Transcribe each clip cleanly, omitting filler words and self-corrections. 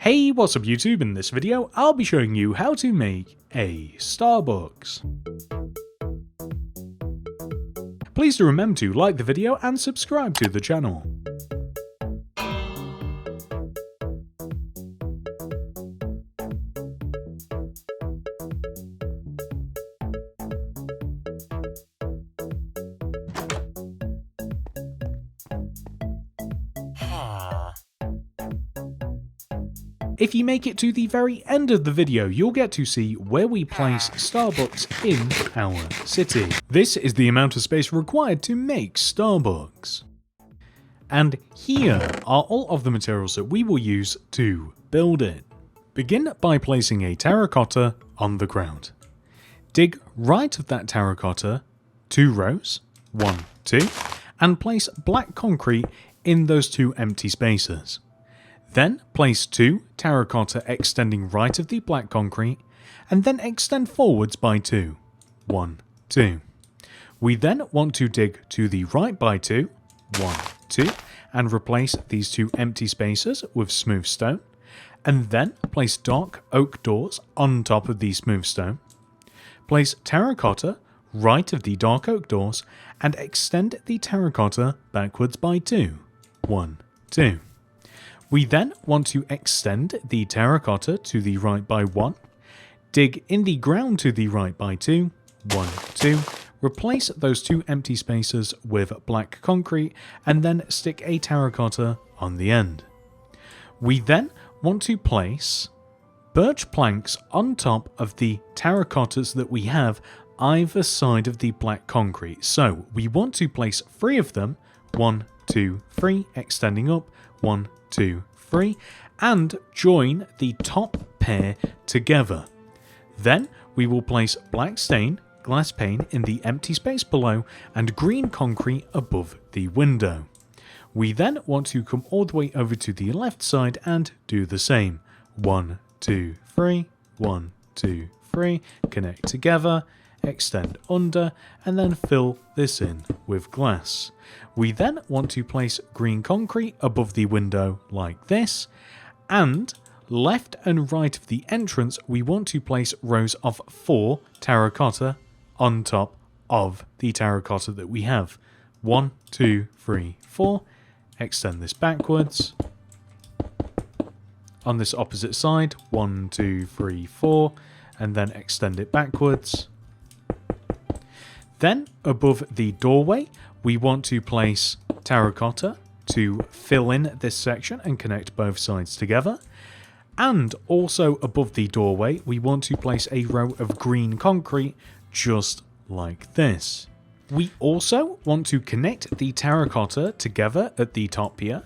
Hey, what's up YouTube? In this video, I'll be showing you how to make a Starbucks. Please do remember to like the video and subscribe to the channel. If you make it to the very end of the video, you'll get to see where we place Starbucks in our city. This is the amount of space required to make Starbucks. And here are all of the materials that we will use to build it. Begin by placing a terracotta on the ground. Dig right of that terracotta 2 rows, 1, 2, and place black concrete in those 2 empty spaces. Then place 2 terracotta extending right of the black concrete, and then extend forwards by 2. 1, 2. We then want to dig to the right by 2, 1, 2, and replace these 2 empty spaces with smooth stone, and then place dark oak doors on top of the smooth stone. Place terracotta right of the dark oak doors, and extend the terracotta backwards by 2, 1, 2. We then want to extend the terracotta to the right by 1, dig in the ground to the right by 2, 1, 2, replace those 2 empty spaces with black concrete, and then stick a terracotta on the end. We then want to place birch planks on top of the terracottas that we have either side of the black concrete. So we want to place 3 of them, 1, 2, 3, extending up, 1, 2, 3, and join the top pair together. Then we will place black stain glass pane in the empty space below and green concrete above the window. We then want to come all the way over to the left side and do the same. 1, 2, 3, 1, 2, 3, connect together, extend under, and then fill this in with glass. We then want to place green concrete above the window like this, and left and right of the entrance we want to place rows of 4 terracotta on top of the terracotta that we have. 1, 2, 3, 4, extend this backwards. On this opposite side, 1, 2, 3, 4, and then extend it backwards. Then, above the doorway, we want to place terracotta to fill in this section and connect both sides together. And also above the doorway, we want to place a row of green concrete just like this. We also want to connect the terracotta together at the top here,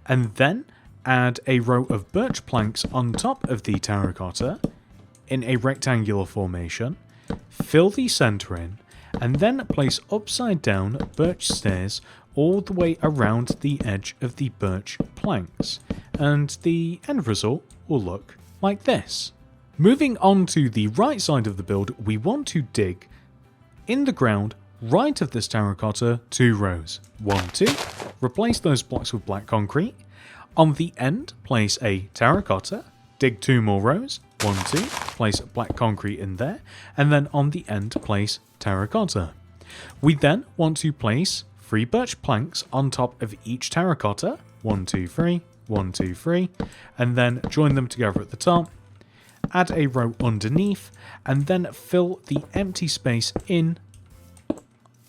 and then add a row of birch planks on top of the terracotta in a rectangular formation, fill the center in, and then place upside down birch stairs all the way around the edge of the birch planks, and the end result will look like this. Moving on to the right side of the build, we want to dig in the ground right of this terracotta 2 rows. 1, 2, replace those blocks with black concrete. On the end, place a terracotta, dig 2 more rows. 1, 2, place black concrete in there, and then on the end place terracotta. We then want to place 3 birch planks on top of each terracotta, 1, 2, 3, 1, 2, 3, and then join them together at the top, add a row underneath, and then fill the empty space in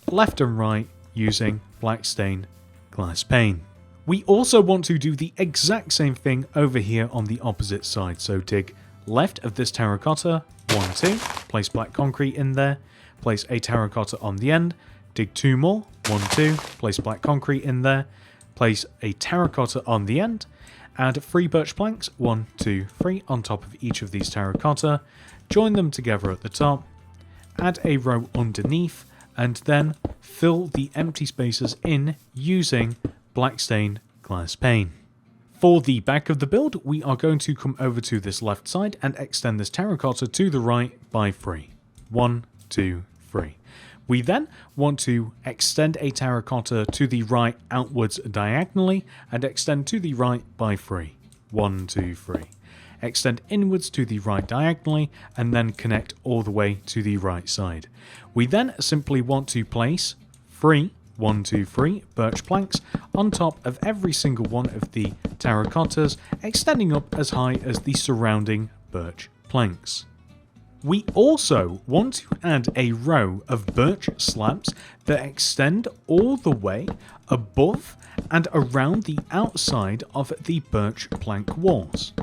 left and right using black stain glass pane. We also want to do the exact same thing over here on the opposite side, so dig left of this terracotta, 1, 2, place black concrete in there, place a terracotta on the end, dig 2 more, 1, 2, place black concrete in there, place a terracotta on the end, add 3 birch planks, 1, 2, 3, on top of each of these terracotta, join them together at the top, add a row underneath, and then fill the empty spaces in using black stain glass pane. For the back of the build, we are going to come over to this left side and extend this terracotta to the right by 3. 1, 2, 3. We then want to extend a terracotta to the right outwards diagonally and extend to the right by 3. 1, 2, 3. extend inwards to the right diagonally, and then connect all the way to the right side. We then simply want to place 3 birch planks on top of every single one of the terracottas, extending up as high as the surrounding birch planks. We also want to add a row of birch slabs that extend all the way above and around the outside of the birch plank walls.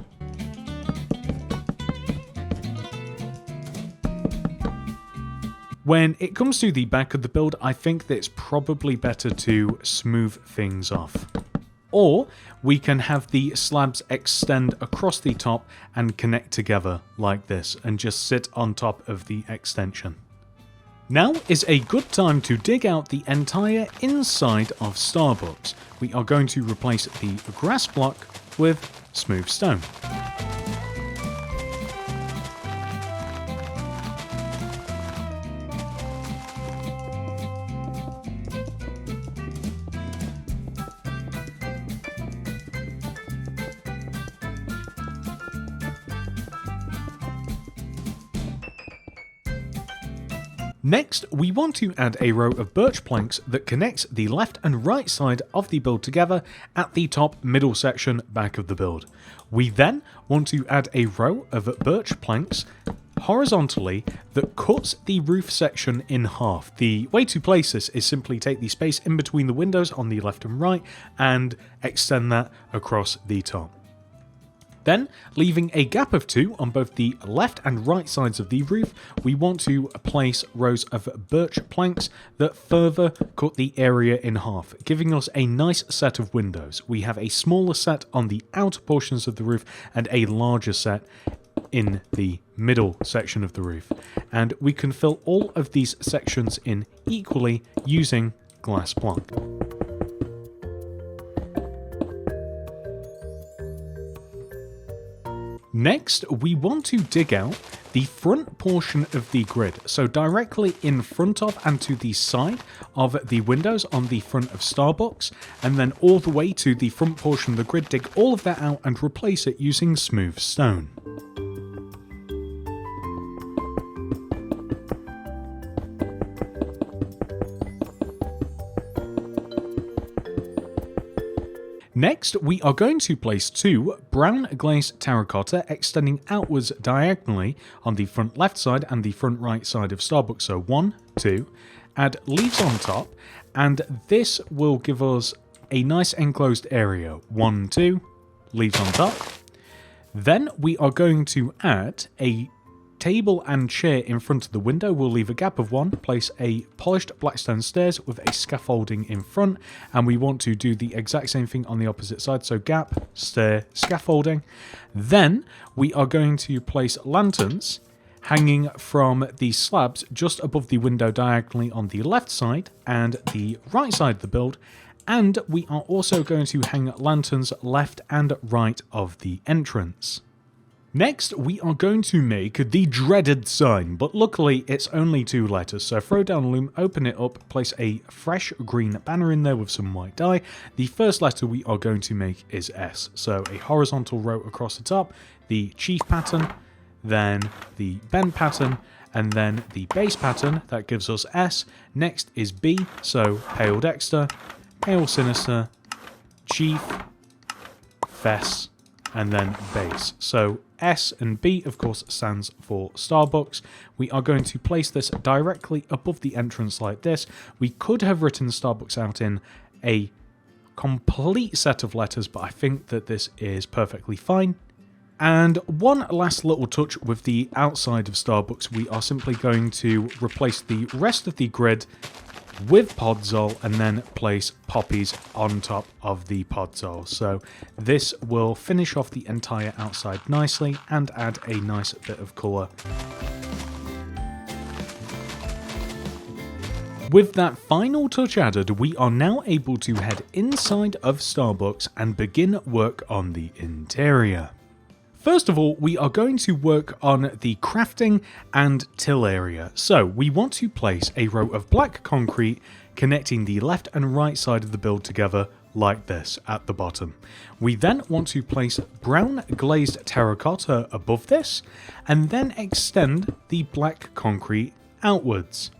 When it comes to the back of the build, I think that it's probably better to smooth things off. Or we can have the slabs extend across the top and connect together like this and just sit on top of the extension. Now is a good time to dig out the entire inside of Starbucks. We are going to replace the grass block with smooth stone. Next, we want to add a row of birch planks that connects the left and right side of the build together at the top middle section back of the build. We then want to add a row of birch planks horizontally that cuts the roof section in half. The way to place this is simply take the space in between the windows on the left and right and extend that across the top. Then, leaving a gap of 2 on both the left and right sides of the roof, we want to place rows of birch planks that further cut the area in half, giving us a nice set of windows. We have a smaller set on the outer portions of the roof and a larger set in the middle section of the roof. And we can fill all of these sections in equally using glass block. Next, we want to dig out the front portion of the grid, so directly in front of and to the side of the windows on the front of Starbucks, and then all the way to the front portion of the grid, dig all of that out and replace it using smooth stone. Next, we are going to place 2 brown glazed terracotta extending outwards diagonally on the front left side and the front right side of Starbucks. So 1, 2, add leaves on top, and this will give us a nice enclosed area. 1, 2, leaves on top. Then we are going to add a table and chair in front of the window. We'll leave a gap of 1, place a polished blackstone stairs with a scaffolding in front, and we want to do the exact same thing on the opposite side, so gap, stair, scaffolding. Then we are going to place lanterns hanging from the slabs just above the window diagonally on the left side and the right side of the build, and we are also going to hang lanterns left and right of the entrance. Next, we are going to make the dreaded sign, but luckily it's only 2 letters, so throw down a loom, open it up, place a fresh green banner in there with some white dye. The first letter we are going to make is S, so a horizontal row across the top, the chief pattern, then the bend pattern, and then the base pattern, that gives us S. Next is B, so Pale Dexter, Pale Sinister, Chief, Fess, and then base. So S and B, of course, stands for Starbucks. We are going to place this directly above the entrance like this. We could have written Starbucks out in a complete set of letters, but I think that this is perfectly fine. And one last little touch with the outside of Starbucks, we are simply going to replace the rest of the grid with podzol and then place poppies on top of the podzol. So this will finish off the entire outside nicely and add a nice bit of colour. With that final touch added, we are now able to head inside of Starbucks and begin work on the interior. First of all, we are going to work on the crafting and till area. So we want to place a row of black concrete connecting the left and right side of the build together like this at the bottom. We then want to place brown glazed terracotta above this, and then extend the black concrete outwards.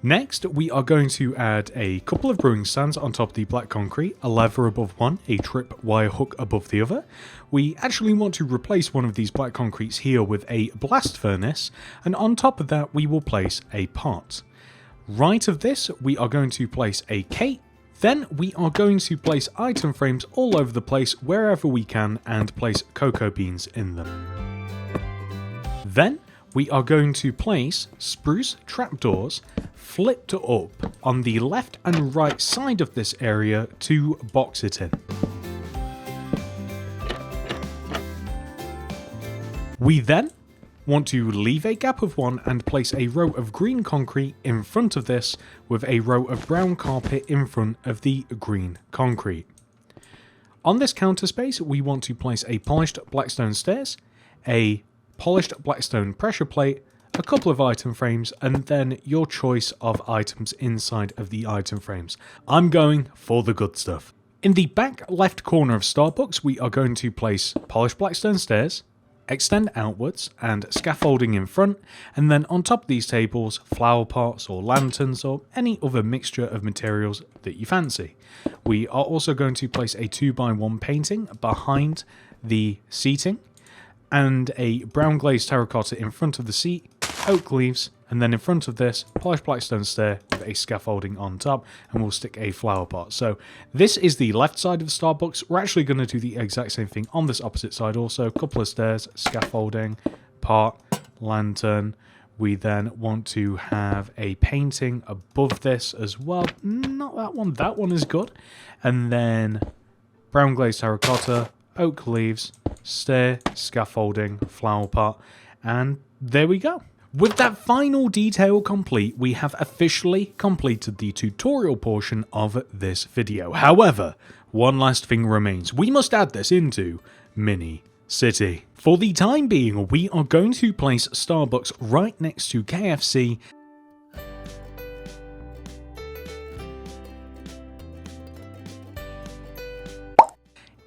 Next, we are going to add a couple of brewing stands on top of the black concrete, a lever above one, a trip wire hook above the other. We actually want to replace one of these black concretes here with a blast furnace, and on top of that we will place a pot. Right of this, we are going to place a gate. Then we are going to place item frames all over the place wherever we can and place cocoa beans in them. Then we are going to place spruce trapdoors flipped up on the left and right side of this area to box it in. We then want to leave a gap of one and place a row of green concrete in front of this with a row of brown carpet in front of the green concrete. On this counter space, we want to place a polished blackstone stairs, a polished blackstone pressure plate, a couple of item frames, and then your choice of items inside of the item frames. I'm going for the good stuff. In the back left corner of Starbucks, we are going to place polished blackstone stairs, extend outwards, and scaffolding in front, and then on top of these tables, flower pots or lanterns or any other mixture of materials that you fancy. We are also going to place a 2x1 painting behind the seating, and a brown glazed terracotta in front of the seat, oak leaves, and then in front of this, polished blackstone stair with a scaffolding on top, and we'll stick a flower pot. So this is the left side of Starbucks. We're actually going to do the exact same thing on this opposite side also. A couple of stairs, scaffolding, pot, lantern. We then want to have a painting above this as well. Not that one is good. And then brown glazed terracotta, oak leaves, stair, scaffolding, flower pot, and there we go. With that final detail complete, we have officially completed the tutorial portion of this video. However, one last thing remains. We must add this into Mini City. For the time being, we are going to place Starbucks right next to KFC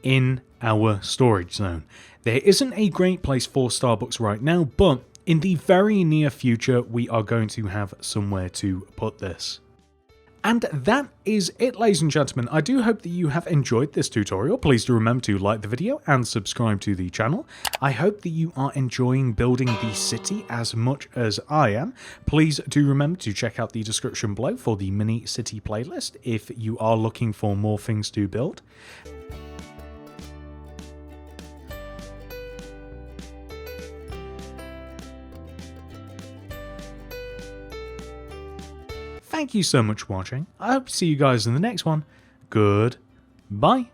in our storage zone. There isn't a great place for Starbucks right now, but in the very near future, we are going to have somewhere to put this. And that is it, ladies and gentlemen. I do hope that you have enjoyed this tutorial. Please do remember to like the video and subscribe to the channel. I hope that you are enjoying building the city as much as I am. Please do remember to check out the description below for the Mini City playlist if you are looking for more things to build. Thank you so much for watching. I hope to see you guys in the next one. Goodbye.